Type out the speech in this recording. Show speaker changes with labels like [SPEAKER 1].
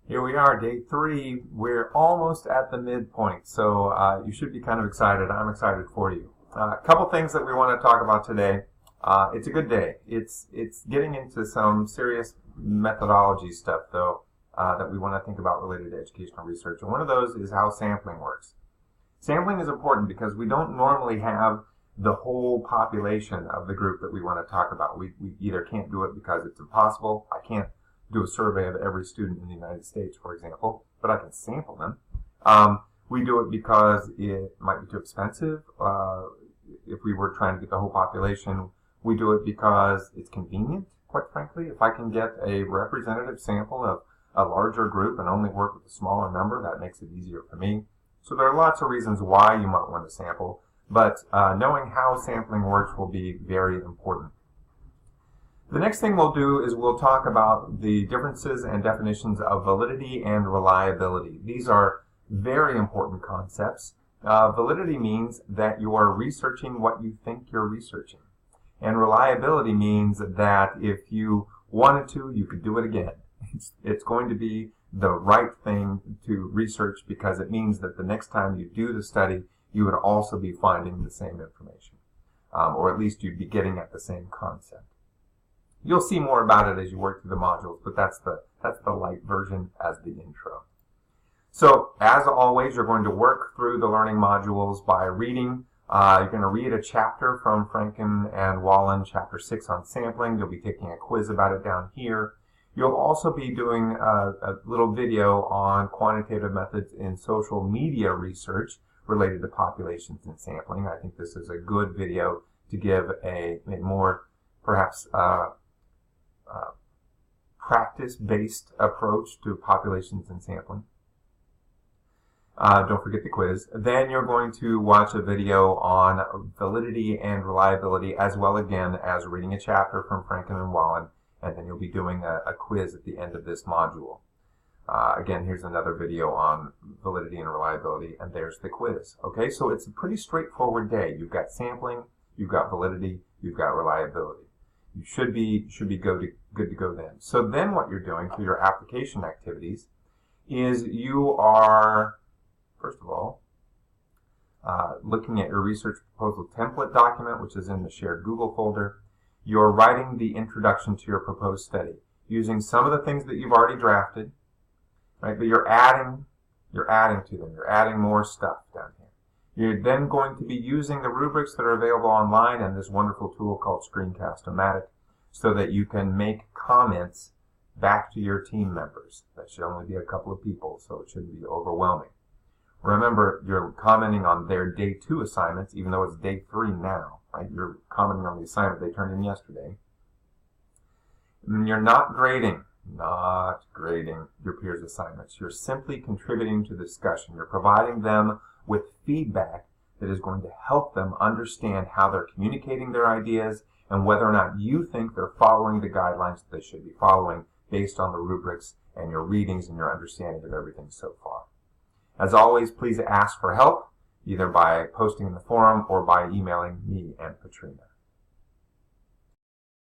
[SPEAKER 1] Here we are, day 3. We're almost at the midpoint, so you should be kind of excited. I'm excited for you. A couple things that we want to talk about today. It's a good day. It's getting into some serious methodology stuff, though, that we want to think about related to educational research. And one of those is how sampling works. Sampling is important because we don't normally have the whole population of the group that we want to talk about. We either can't do it because it's impossible. I can't do a survey of every student in the United States, for example, but I can sample them. We do it because it might be too expensive. If we were trying to get the whole population, we do it because it's convenient, quite frankly. If I can get a representative sample of a larger group and only work with a smaller number, that makes it easier for me. So there are lots of reasons why you might want to sample, but knowing how sampling works will be very important. The next thing we'll do is we'll talk about the differences and definitions of validity and reliability. These are very important concepts. Validity means that you are researching what you think you're researching. And reliability means that if you wanted to, you could do it again. It's going to be the right thing to research because it means that the next time you do the study, you would also be finding the same information. Or at least you'd be getting at the same concept. You'll see more about it as you work through the modules, but that's the light version as the intro. So, as always, you're going to work through the learning modules by reading. You're going to read a chapter from Franken and Wallen, chapter 6 on sampling. You'll be taking a quiz about it down here. You'll also be doing a little video on quantitative methods in social media research related to populations and sampling. I think this is a good video to give a more, perhaps, practice-based approach to populations and sampling. Don't forget the quiz. Then you're going to watch a video on validity and reliability, as well again as reading a chapter from Franken and Wallen, and then you'll be doing a quiz at the end of this module. Again, here's another video on validity and reliability, and there's the quiz. Okay, so it's a pretty straightforward day. You've got sampling, you've got validity, you've got reliability. You should be good to go then. So then what you're doing for your application activities is you are, first of all, looking at your research proposal template document, which is in the shared Google folder. You're writing the introduction to your proposed study using some of the things that you've already drafted, right? But you're adding to them. You're adding more stuff down here. You're then going to be using the rubrics that are available online and this wonderful tool called Screencast-O-Matic so that you can make comments back to your team members. That should only be a couple of people, so it shouldn't be overwhelming. Remember, you're commenting on their day 2 assignments, even though it's day 3 now, right? You're commenting on the assignment they turned in yesterday. And you're not grading your peers' assignments. You're simply contributing to the discussion. You're providing them with feedback that is going to help them understand how they're communicating their ideas and whether or not you think they're following the guidelines that they should be following based on the rubrics and your readings and your understanding of everything so far. As always, please ask for help, either by posting in the forum or by emailing me and Katrina.